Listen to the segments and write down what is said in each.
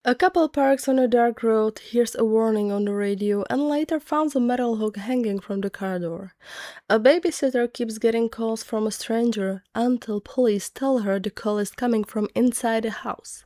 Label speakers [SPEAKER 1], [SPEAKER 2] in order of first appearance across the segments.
[SPEAKER 1] A couple parks on a dark road, hears a warning on the radio, and later finds a metal hook hanging from the car door. A babysitter keeps getting calls from a stranger until police tell her the call is coming from inside the house.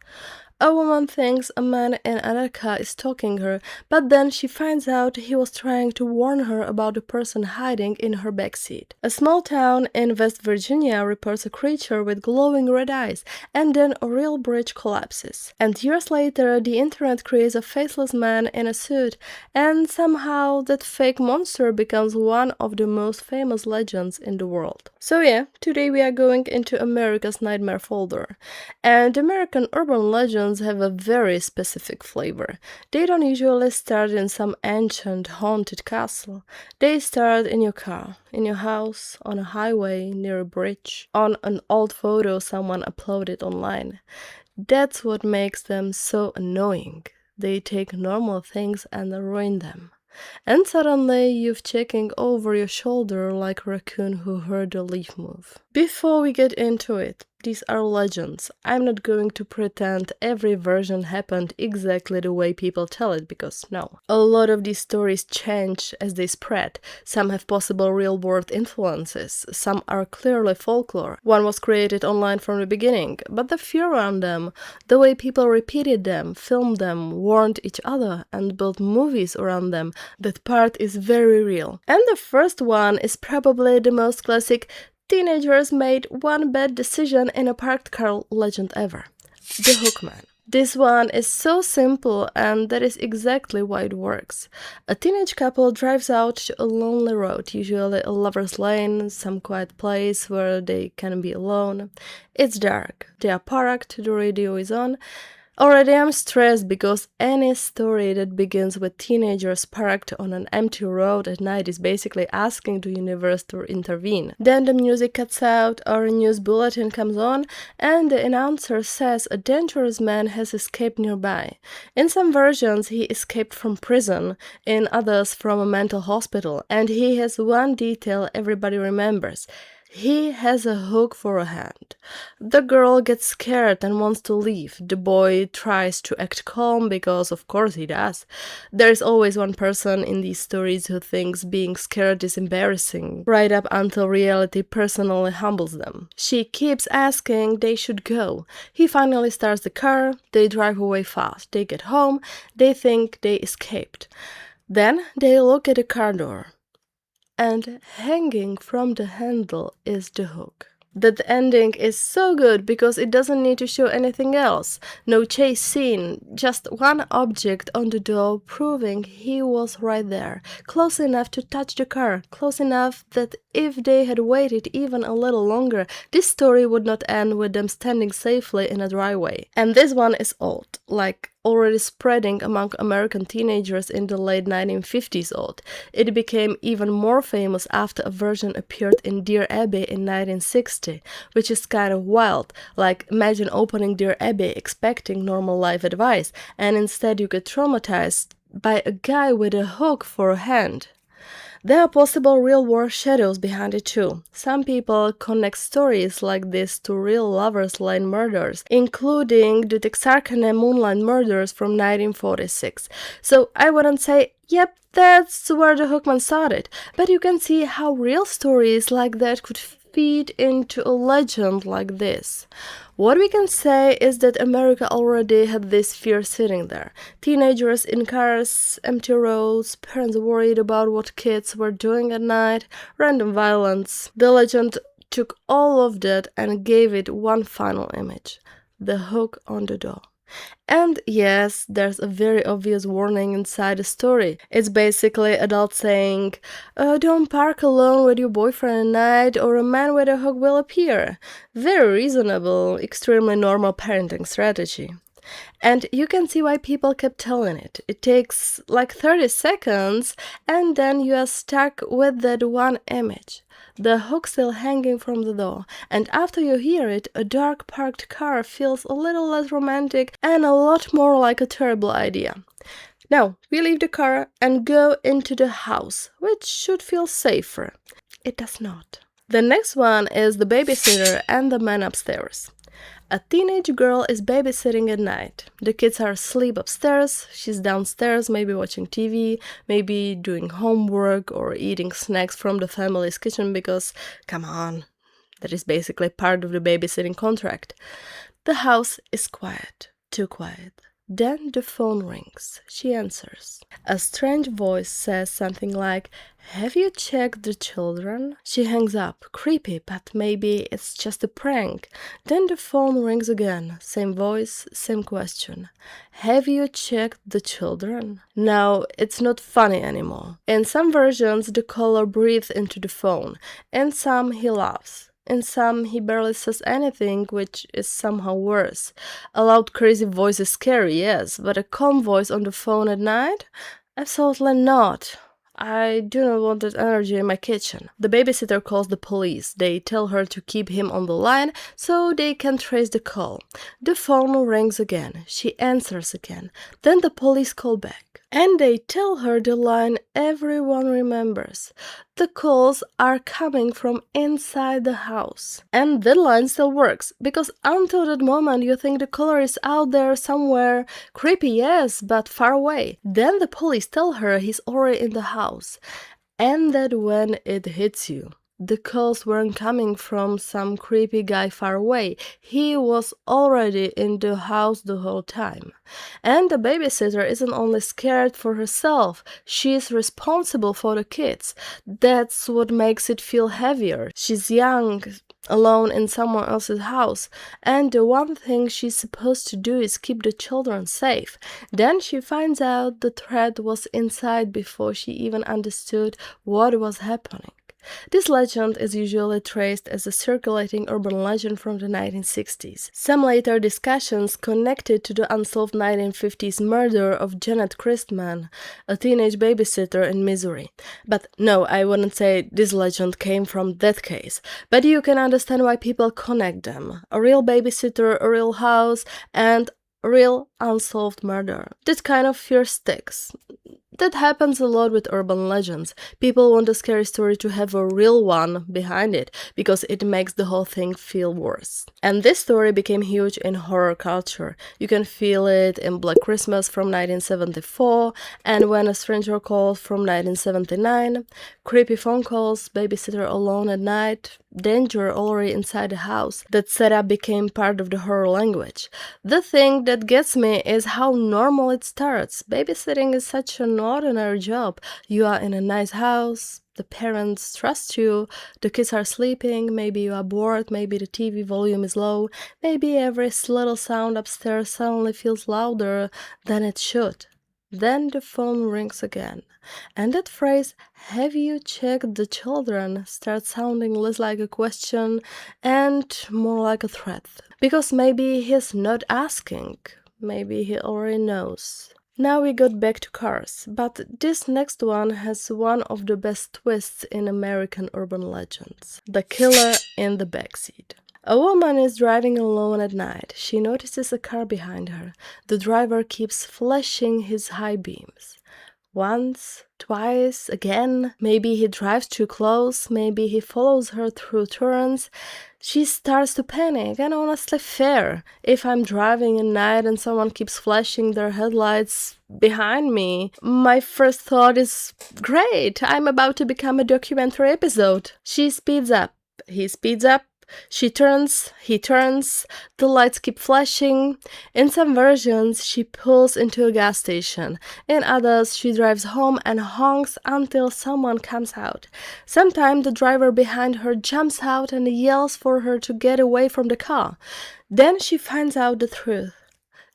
[SPEAKER 1] A woman thinks a man in another car is stalking her, but then she finds out he was trying to warn her about the person hiding in her backseat. A small town in West Virginia reports a creature with glowing red eyes, and then a real bridge collapses. And years later, the internet creates a faceless man in a suit, and somehow that fake monster becomes one of the most famous legends in the world. So yeah, today we are going into America's Nightmare folder. And American urban legends have a very specific flavor. They don't usually start in some ancient haunted castle. They start in your car, in your house, on a highway, near a bridge, on an old photo someone uploaded online. That's what makes them so annoying. They take normal things and ruin them. And suddenly you're checking over your shoulder like a raccoon who heard a leaf move. Before we get into it, these are legends. I'm not going to pretend every version happened exactly the way people tell it, because no. A lot of these stories change as they spread. Some have possible real-world influences. Some are clearly folklore. One was created online from the beginning, but the fear around them, the way people repeated them, filmed them, warned each other, and built movies around them, that part is very real. And the first one is probably the most classic teenagers made one bad decision in a parked car legend ever. The Hookman. This one is so simple, and that is exactly why it works. A teenage couple drives out to a lonely road, usually a lover's lane, some quiet place where they can be alone. It's dark. They are parked, the radio is on. Already I'm stressed because any story that begins with teenagers parked on an empty road at night is basically asking the universe to intervene. Then the music cuts out, or a news bulletin comes on, and the announcer says a dangerous man has escaped nearby. In some versions he escaped from prison, in others from a mental hospital, and he has one detail everybody remembers. He has a hook for a hand. The girl gets scared and wants to leave. The boy tries to act calm because of course he does. There is always one person in these stories who thinks being scared is embarrassing, right up until reality personally humbles them. She keeps asking they should go. He finally starts the car, they drive away fast. They get home, they think they escaped. Then they look at the car door. And hanging from the handle is the hook. That ending is so good because it doesn't need to show anything else. No chase scene, just one object on the door proving he was right there, close enough to touch the car, close enough that if they had waited even a little longer, this story would not end with them standing safely in a driveway. And this one is old, like already spreading among American teenagers in the late 1950s old. It became even more famous after a version appeared in Dear Abby in 1960, which is kind of wild. Like, imagine opening Dear Abby expecting normal life advice, and instead you get traumatized by a guy with a hook for a hand. There are possible real-world shadows behind it too. Some people connect stories like this to real lovers' lane murders, including the Texarkana Moonlight murders from 1946. So I wouldn't say, yep, that's where the Hookman started, but you can see how real stories like that could feed into a legend like this. What we can say is that America already had this fear sitting there. Teenagers in cars, empty roads, parents worried about what kids were doing at night, random violence. The legend took all of that and gave it one final image: the hook on the door. And yes, there's a very obvious warning inside the story. It's basically adults saying, don't park alone with your boyfriend at night or a man with a hook will appear. Very reasonable, extremely normal parenting strategy. And you can see why people kept telling it. It takes like 30 seconds and then you are stuck with that one image. The hook still hanging from the door, and after you hear it, a dark parked car feels a little less romantic and a lot more like a terrible idea. Now, we leave the car and go into the house, which should feel safer. It does not. The next one is the babysitter and the man upstairs. A teenage girl is babysitting at night. The kids are asleep upstairs. She's downstairs, maybe watching TV, maybe doing homework or eating snacks from the family's kitchen because, come on, that is basically part of the babysitting contract. The house is quiet, too quiet. Then the phone rings. She answers. A strange voice says something like, "Have you checked the children?" She hangs up. Creepy, but maybe it's just a prank. Then the phone rings again. Same voice, same question. "Have you checked the children?" Now, it's not funny anymore. In some versions, the caller breathes into the phone. In some, he laughs. In some, he barely says anything, which is somehow worse. A loud, crazy voice is scary, yes, but a calm voice on the phone at night? Absolutely not. I do not want that energy in my kitchen. The babysitter calls the police. They tell her to keep him on the line so they can trace the call. The phone rings again. She answers again. Then the police call back. And they tell her the line everyone remembers. The calls are coming from inside the house. And that line still works, because until that moment you think the caller is out there somewhere, creepy, yes, but far away. Then the police tell her he's already in the house. And that when it hits you, the calls weren't coming from some creepy guy far away. He was already in the house the whole time. And the babysitter isn't only scared for herself, she's responsible for the kids. That's what makes it feel heavier. She's young, alone in someone else's house, and the one thing she's supposed to do is keep the children safe. Then she finds out the threat was inside before she even understood what was happening. This legend is usually traced as a circulating urban legend from the 1960s. Some later discussions connected to the unsolved 1950s murder of Janet Christman, a teenage babysitter in Missouri. But no, I wouldn't say this legend came from that case. But you can understand why people connect them. A real babysitter, a real house, and a real unsolved murder. That kind of fear sticks. That happens a lot with urban legends. People want a scary story to have a real one behind it, because it makes the whole thing feel worse. And this story became huge in horror culture. You can feel it in Black Christmas from 1974, and When a Stranger Calls from 1979, creepy phone calls, babysitter alone at night, danger already inside the house. That setup became part of the horror language. The thing that gets me is how normal it starts. Babysitting is such an ordinary job. You are in a nice house, the parents trust you, the kids are sleeping, maybe you are bored, maybe the TV volume is low, maybe every little sound upstairs suddenly feels louder than it should. Then the phone rings again, and that phrase, "Have you checked the children?" starts sounding less like a question and more like a threat. Because maybe he's not asking, maybe he already knows. Now we got back to cars, but this next one has one of the best twists in American urban legends. The killer in the backseat. A woman is driving alone at night. She notices a car behind her. The driver keeps flashing his high beams. Once, twice, again. Maybe he drives too close, maybe he follows her through turns. She starts to panic, and honestly fair. If I'm driving at night and someone keeps flashing their headlights behind me, my first thought is, great, I'm about to become a documentary episode. She speeds up, he speeds up, she turns, he turns, the lights keep flashing. In some versions, she pulls into a gas station. In others, she drives home and honks until someone comes out. Sometimes the driver behind her jumps out and yells for her to get away from the car. Then she finds out the truth.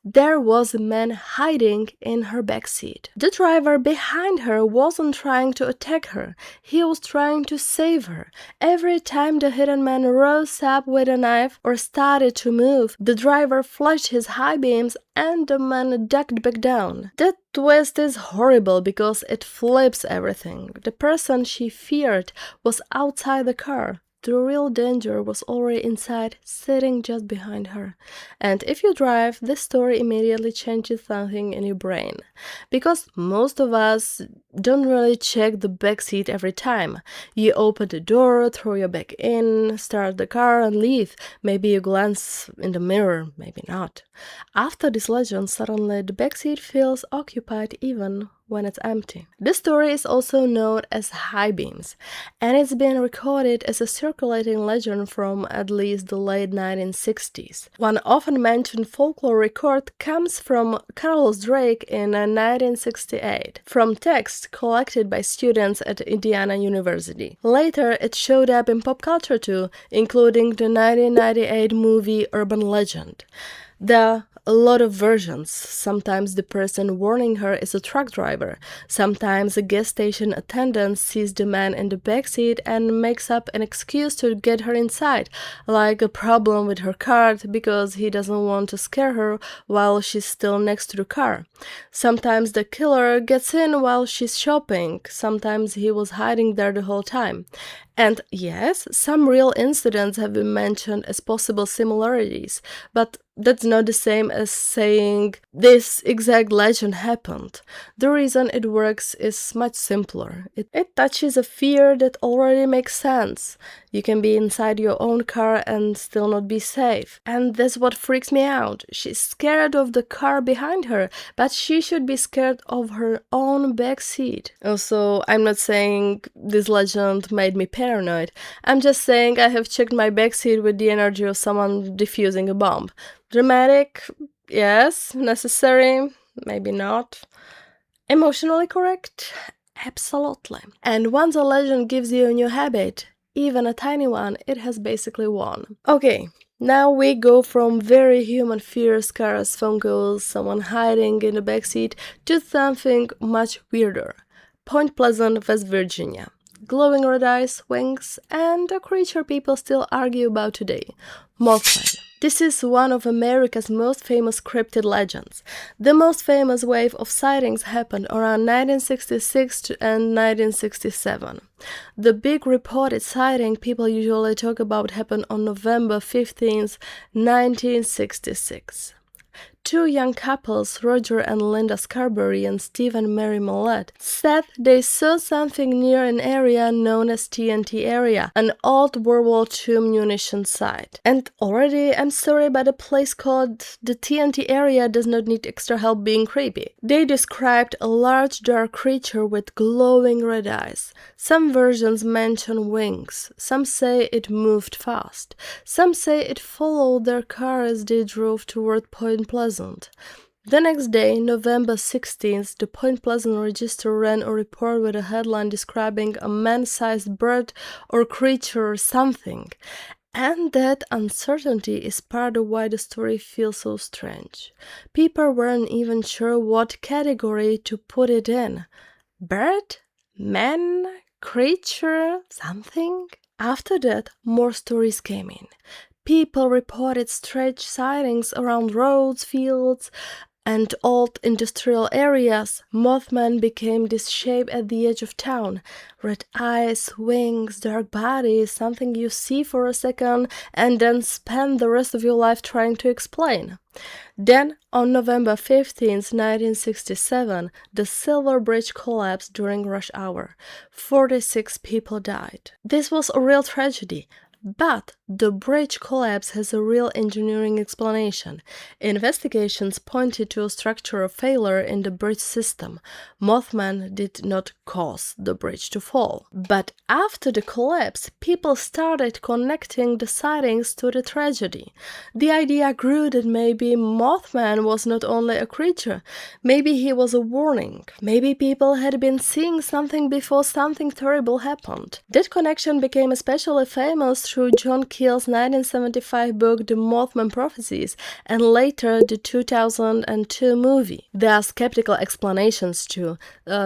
[SPEAKER 1] There was a man hiding in her backseat. The driver behind her wasn't trying to attack her. He was trying to save her. Every time the hidden man rose up with a knife or started to move, the driver flashed his high beams and the man ducked back down. That twist is horrible because it flips everything. The person she feared was outside the car. the real danger was already inside, sitting just behind her. And if you drive, this story immediately changes something in your brain. Because most of us don't really check the backseat every time. You open the door, throw your bag in, start the car and leave. Maybe you glance in the mirror, maybe not. After this legend, suddenly the backseat feels occupied even when it's empty. This story is also known as high beams, and it's been recorded as a circulating legend from at least the late 1960s. One often mentioned folklore record comes from Carlos Drake in 1968, from texts collected by students at Indiana University. Later, it showed up in pop culture too, including the 1998 movie Urban Legend. There are a lot of versions. Sometimes the person warning her is a truck driver. Sometimes a gas station attendant sees the man in the backseat and makes up an excuse to get her inside, like a problem with her card because he doesn't want to scare her while she's still next to the car. Sometimes the killer gets in while she's shopping. Sometimes he was hiding there the whole time. And yes, some real incidents have been mentioned as possible similarities, but that's not the same as saying this exact legend happened. The reason it works is much simpler. It touches a fear that already makes sense. You can be inside your own car and still not be safe. And that's what freaks me out. She's scared of the car behind her, but she should be scared of her own backseat. Also, I'm not saying this legend made me paranoid. I'm just saying I have checked my backseat with the energy of someone defusing a bomb. Dramatic? Yes. Necessary? Maybe not. Emotionally correct? Absolutely. And once a legend gives you a new habit, even a tiny one, it has basically won. Okay, now we go from very human fear, scares, phone calls, someone hiding in the backseat, to something much weirder. Point Pleasant, West Virginia. Glowing red eyes, wings, and a creature people still argue about today. Mothman. This is one of America's most famous cryptid legends. The most famous wave of sightings happened around 1966 and 1967. The big reported sighting people usually talk about happened on November 15, 1966. Two young couples, Roger and Linda Scarberry and Steve and Mary Millett, said they saw something near an area known as TNT area, an old World War II munition site. And already, I'm sorry, but a place called the TNT area does not need extra help being creepy. They described a large dark creature with glowing red eyes. Some versions mention wings. Some say it moved fast. Some say it followed their car as they drove toward Point Pleasant. The next day, November 16th, the Point Pleasant Register ran a report with a headline describing a man-sized bird or creature or something. And that uncertainty is part of why the story feels so strange. People weren't even sure what category to put it in. Bird? Man? Creature? Something? After that, more stories came in. People reported strange sightings around roads, fields, and old industrial areas. Mothman became this shape at the edge of town. Red eyes, wings, dark body, something you see for a second and then spend the rest of your life trying to explain. Then, on November 15th, 1967, the Silver Bridge collapsed during rush hour. 46 people died. This was a real tragedy. But the bridge collapse has a real engineering explanation. Investigations pointed to a structural failure in the bridge system. Mothman did not cause the bridge to fall. But after the collapse, people started connecting the sightings to the tragedy. The idea grew that maybe Mothman was not only a creature, maybe he was a warning. Maybe people had been seeing something before something terrible happened. That connection became especially famous through John Keel's 1975 book The Mothman Prophecies and later the 2002 movie. There are skeptical explanations too.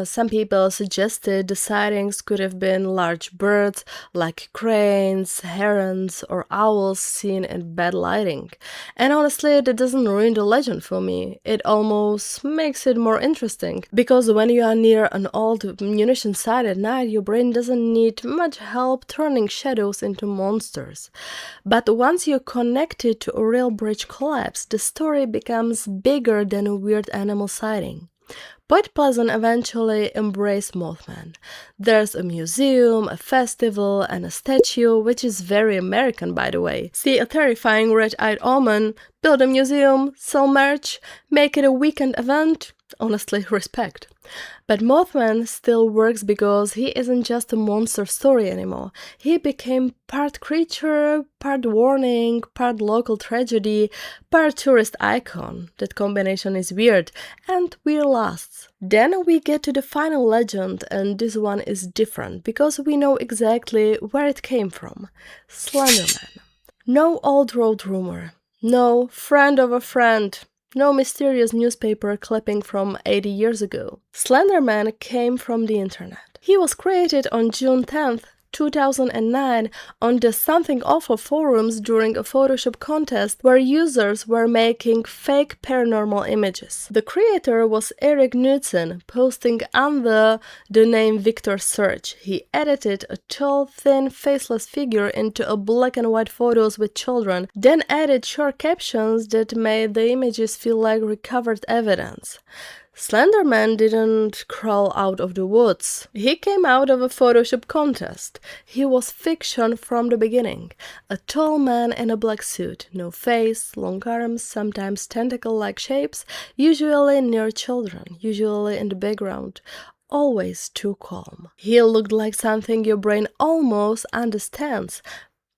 [SPEAKER 1] Some people suggested the sightings could have been large birds like cranes, herons, or owls seen in bad lighting. And honestly, that doesn't ruin the legend for me. It almost makes it more interesting, because when you are near an old munition site at night, your brain doesn't need much help turning shadows into monsters. But once you connect it to a real bridge collapse, the story becomes bigger than a weird animal sighting. Point Pleasant eventually embraced Mothman. There's a museum, a festival, and a statue, which is very American, by the way. See a terrifying red-eyed omen, build a museum, sell merch, make it a weekend event. Honestly, respect. But Mothman still works because he isn't just a monster story anymore. He became part creature, part warning, part local tragedy, part tourist icon. That combination is weird, and weird lasts. Then we get to the final legend, and this one is different because we know exactly where it came from. Slender Man. No old road rumor. No friend of a friend. No mysterious newspaper clipping from 80 years ago. Slender Man came from the internet. He was created on June 10th, 2009 on the Something Awful forums during a Photoshop contest where users were making fake paranormal images. The creator was Eric Knudsen, posting under the name Victor Search. He edited a tall, thin, faceless figure into a black and white photos with children, then added short captions that made the images feel like recovered evidence. Slender Man didn't crawl out of the woods. He came out of a Photoshop contest. He was fiction from the beginning. A tall man in a black suit, no face, long arms, sometimes tentacle-like shapes, usually near children, usually in the background. Always too calm. He looked like something your brain almost understands,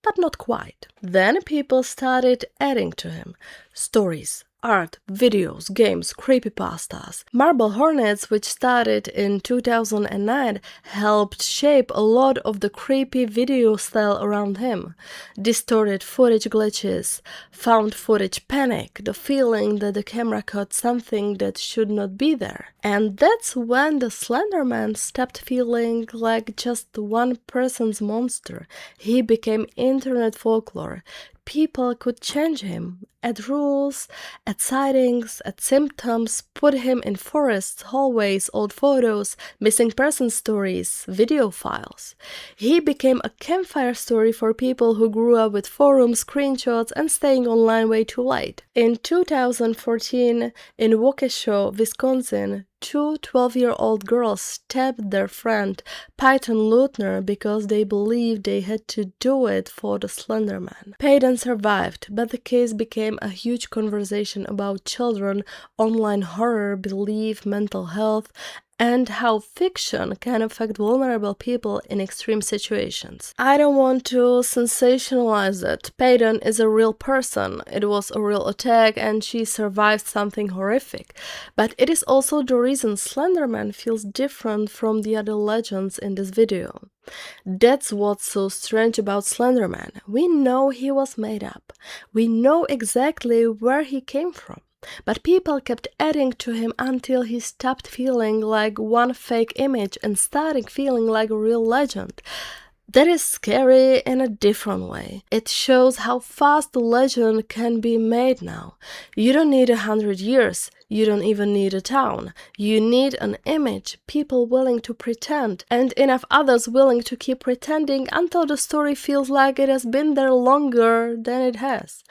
[SPEAKER 1] but not quite. Then people started adding to him. Stories, art, videos, games, creepypastas. Marble Hornets, which started in 2009, helped shape a lot of the creepy video style around him. Distorted footage glitches, found footage panic, the feeling that the camera caught something that should not be there. And that's when the Slender Man stopped feeling like just one person's monster. He became internet folklore. People could change him, add rules, add sightings, add symptoms, put him in forests, hallways, old photos, missing person stories, video files. He became a campfire story for people who grew up with forums, screenshots, and staying online way too late. In 2014, in Waukesha, Wisconsin, two 12-year-old girls stabbed their friend, Peyton Leutner, because they believed they had to do it for the Slender Man. Peyton survived, but the case became a huge conversation about children, online horror, belief, mental health, and how fiction can affect vulnerable people in extreme situations. I don't want to sensationalize it. Peyton is a real person. It was a real attack and she survived something horrific. But it is also the reason Slender Man feels different from the other legends in this video. That's what's so strange about Slender Man. We know he was made up. We know exactly where he came from. But people kept adding to him until he stopped feeling like one fake image and started feeling like a real legend. That is scary in a different way. It shows how fast the legend can be made now. You don't need 100 years. You don't even need a town. You need an image, people willing to pretend, and enough others willing to keep pretending until the story feels like it has been there longer than it has.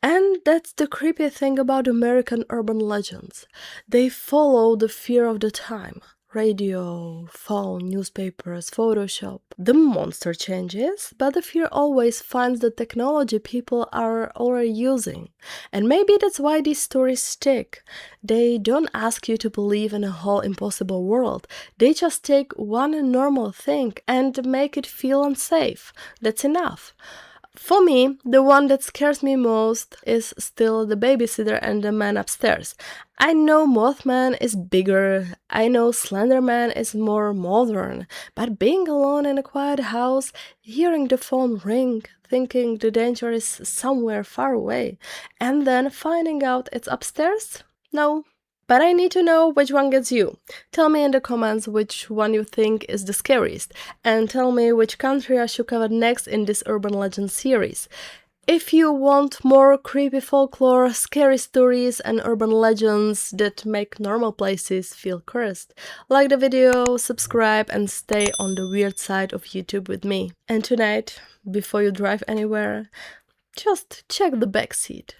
[SPEAKER 1] And that's the creepy thing about American urban legends. They follow the fear of the time. Radio, phone, newspapers, Photoshop. The monster changes, but the fear always finds the technology people are already using. And maybe that's why these stories stick. They don't ask you to believe in a whole impossible world. They just take one normal thing and make it feel unsafe. That's enough. For me, the one that scares me most is still the babysitter and the man upstairs. I know Mothman is bigger, I know Slender Man is more modern, but being alone in a quiet house, hearing the phone ring, thinking the danger is somewhere far away, and then finding out it's upstairs? No. But I need to know which one gets you. Tell me in the comments which one you think is the scariest, and tell me which country I should cover next in this urban legend series. If you want more creepy folklore, scary stories, and urban legends that make normal places feel cursed, like the video, subscribe, and stay on the weird side of YouTube with me. And tonight, before you drive anywhere, just check the backseat.